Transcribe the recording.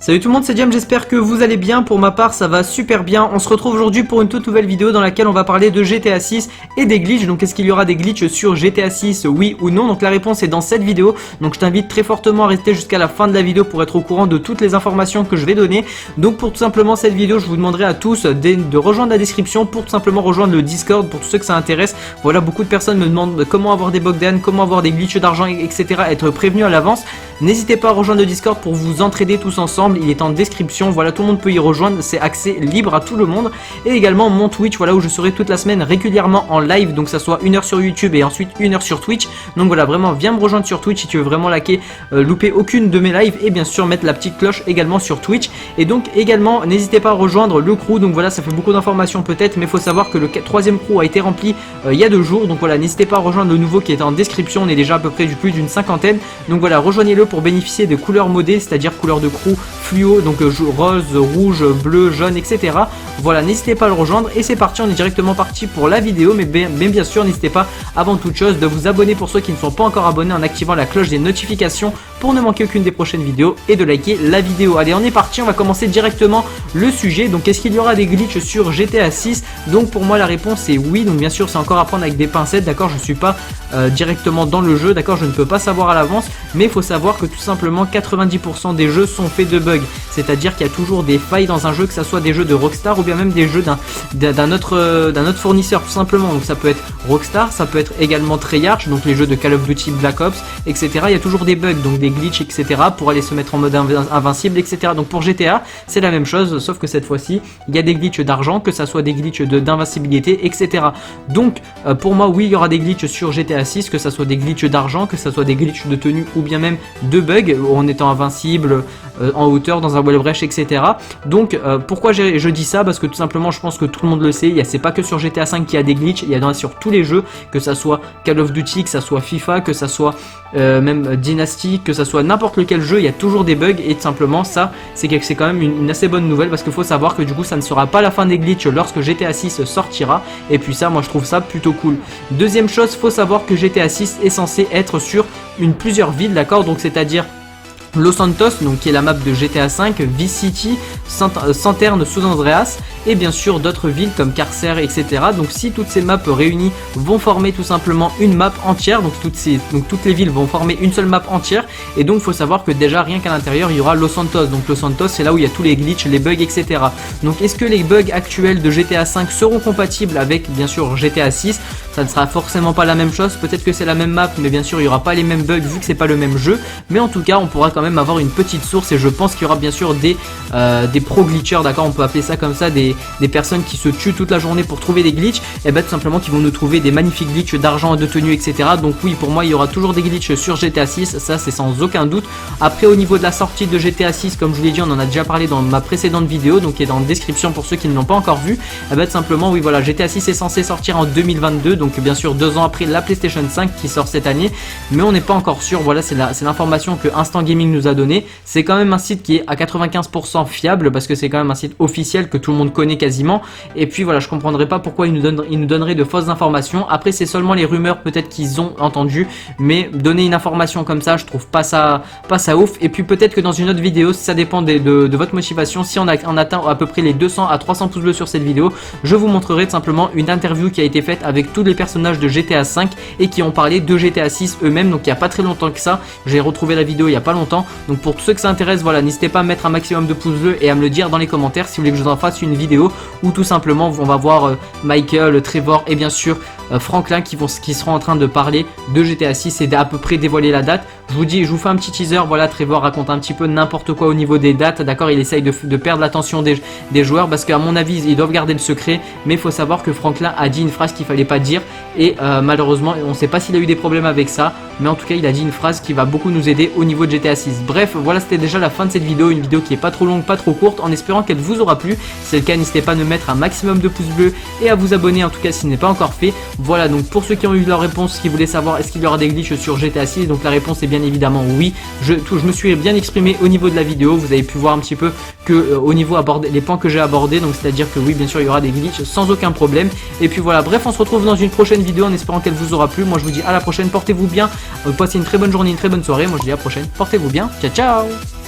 Salut tout le monde, c'est James, j'espère que vous allez bien. Pour ma part ça va super bien. On se retrouve aujourd'hui pour une toute nouvelle vidéo dans laquelle on va parler de GTA 6 et des glitches. Donc est-ce qu'il y aura des glitches sur GTA 6, oui ou non? Donc la réponse est dans cette vidéo. Donc je t'invite très fortement à rester jusqu'à la fin de la vidéo pour être au courant de toutes les informations que je vais donner. Donc pour tout simplement cette vidéo, je vous demanderai à tous de rejoindre la description pour tout simplement rejoindre le Discord pour tous ceux que ça intéresse. Voilà, beaucoup de personnes me demandent comment avoir des Bogdan, comment avoir des glitches d'argent, etc. Être prévenu à l'avance. N'hésitez pas à rejoindre le Discord pour vous entraider tous ensemble. Il est en description, voilà, tout le monde peut y rejoindre, c'est accès libre à tout le monde. Et également mon Twitch, voilà, où je serai toute la semaine régulièrement en live, donc ça soit 1 heure sur YouTube et ensuite 1 heure sur Twitch. Donc voilà, vraiment viens me rejoindre sur Twitch si tu veux vraiment liker, louper aucune de mes lives, et bien sûr mettre la petite cloche également sur Twitch. Et donc également n'hésitez pas à rejoindre le crew. Donc voilà, ça fait beaucoup d'informations peut-être, mais il faut savoir que le 3e crew a été rempli il y a 2 jours. Donc voilà, n'hésitez pas à rejoindre le nouveau qui est en description, on est déjà à peu près plus d'une cinquantaine. Donc voilà, rejoignez-le pour bénéficier de couleurs modées, c'est-à-dire couleurs de crew fluo, donc rose, rouge, bleu, jaune, etc. Voilà, n'hésitez pas à le rejoindre et c'est parti, on est directement parti pour la vidéo. Mais bien sûr, n'hésitez pas avant toute chose de vous abonner pour ceux qui ne sont pas encore abonnés en activant la cloche des notifications pour ne manquer aucune des prochaines vidéos et de liker la vidéo. Allez, on est parti, on va commencer directement le sujet. Donc est-ce qu'il y aura des glitches sur GTA 6? Donc pour moi la réponse est oui. Donc bien sûr c'est encore à prendre avec des pincettes, d'accord, je ne suis pas directement dans le jeu, d'accord, je ne peux pas savoir à l'avance, mais il faut savoir que tout simplement 90% des jeux sont faits de bugs, c'est-à-dire qu'il y a toujours des failles dans un jeu, que ça soit des jeux de Rockstar ou bien même des jeux d'un autre fournisseur tout simplement. Donc ça peut être Rockstar, ça peut être également Treyarch, donc les jeux de Call of Duty, Black Ops, etc. Il y a toujours des bugs, donc des glitches, etc. pour aller se mettre en mode invincible, etc. Donc pour GTA c'est la même chose, sauf que cette fois-ci il y a des glitches d'argent, que ça soit des glitches d'invincibilité, etc. Donc pour moi oui, il y aura des glitches sur GTA 6, que ça soit des glitches d'argent, que ça soit des glitches de tenue ou bien même de bugs en étant invincible en hauteur dans un wall breach, etc. Donc pourquoi je dis ça? Parce que tout simplement je pense que tout le monde le sait, c'est pas que sur GTA 5 qu'il y a des glitches, il y en a sur tous les jeux, que ça soit Call of Duty, que ça soit FIFA, que ça soit même Dynasty, que ça soit n'importe lequel jeu, il y a toujours des bugs. Et tout simplement ça c'est quand même une assez bonne nouvelle, parce qu'il faut savoir que du coup ça ne sera pas la fin des glitches lorsque GTA 6 sortira, et puis ça moi je trouve ça plutôt cool. Deuxième chose, faut savoir que GTA 6 est censé être sur plusieurs villes, d'accord, donc c'est-à-dire Los Santos, donc qui est la map de GTA 5, Vice City, Santerne, San Andreas, et bien sûr d'autres villes comme Carcer, etc. Donc si toutes ces maps réunies vont former tout simplement une map entière, donc toutes les villes vont former une seule map entière. Et donc il faut savoir que déjà rien qu'à l'intérieur il y aura Los Santos. Donc Los Santos c'est là où il y a tous les glitches, les bugs, etc. Donc est-ce que les bugs actuels de GTA 5 seront compatibles avec bien sûr GTA 6? Ça ne sera forcément pas la même chose, peut-être que c'est la même map, mais bien sûr il n'y aura pas les mêmes bugs vu que c'est pas le même jeu. Mais en tout cas on pourra quand même avoir une petite source, et je pense qu'il y aura bien sûr des pro glitchers, d'accord, on peut appeler ça comme ça, des personnes qui se tuent toute la journée pour trouver des glitches, et bien tout simplement qui vont nous trouver des magnifiques glitches d'argent, de tenue, etc. Donc oui, pour moi il y aura toujours des glitches sur GTA 6, ça c'est sans aucun doute. Après au niveau de la sortie de GTA 6, comme je vous l'ai dit, on en a déjà parlé dans ma précédente vidéo, donc qui est dans la description pour ceux qui ne l'ont pas encore vu. Et bien tout simplement oui, voilà, GTA 6 est censé sortir en 2022, donc bien sûr 2 ans après la PlayStation 5 qui sort cette année, mais on n'est pas encore sûr. Voilà, c'est l'information que Instant Gaming nous a donné. C'est quand même un site qui est à 95% fiable, parce que c'est quand même un site officiel que tout le monde connaît quasiment. Et puis voilà, je comprendrais pas pourquoi ils nous donneraient de fausses informations. Après c'est seulement les rumeurs peut-être qu'ils ont entendu, mais donner une information comme ça je trouve pas ça ouf. Et puis peut-être que dans une autre vidéo, si ça dépend de votre motivation, si on atteint à peu près les 200 à 300 pouces bleus sur cette vidéo, je vous montrerai tout simplement une interview qui a été faite avec tous les personnages de GTA 5 et qui ont parlé de GTA 6 eux-mêmes, donc il n'y a pas très longtemps que ça. J'ai retrouvé la vidéo il n'y a pas longtemps. Donc pour tous ceux que ça intéresse, voilà, n'hésitez pas à mettre un maximum de pouces bleus et à me le dire dans les commentaires si vous voulez que je vous en fasse une vidéo où tout simplement on va voir Michael, Trevor et bien sûr Franklin qui seront en train de parler de GTA 6 et d'à peu près dévoiler la date. Je vous fais un petit teaser. Voilà, Trevor raconte un petit peu n'importe quoi au niveau des dates, d'accord, il essaye de perdre l'attention des joueurs, parce qu'à mon avis ils doivent garder le secret, mais il faut savoir que Franklin a dit une phrase qu'il fallait pas dire, et malheureusement on ne sait pas s'il a eu des problèmes avec ça, mais en tout cas il a dit une phrase qui va beaucoup nous aider au niveau de GTA 6. Bref, voilà, c'était déjà la fin de cette vidéo, une vidéo qui est pas trop longue, pas trop courte, en espérant qu'elle vous aura plu. Si c'est le cas, n'hésitez pas à me mettre un maximum de pouces bleus et à vous abonner en tout cas si ce n'est pas encore fait. Voilà, donc pour ceux qui ont eu leur réponse, qui voulaient savoir est-ce qu'il y aura des glitches sur GTA 6, donc la réponse est bien évidemment oui. Je me suis bien exprimé au niveau de la vidéo, vous avez pu voir un petit peu que au niveau les points que j'ai abordés, donc c'est à dire que oui, bien sûr il y aura des glitches sans aucun problème. Et puis voilà, bref, on se retrouve dans une prochaine vidéo en espérant qu'elle vous aura plu. Moi je vous dis à la prochaine, portez-vous bien, passez une très bonne journée, une très bonne soirée. Moi je dis à la prochaine, portez-vous bien, ciao ciao.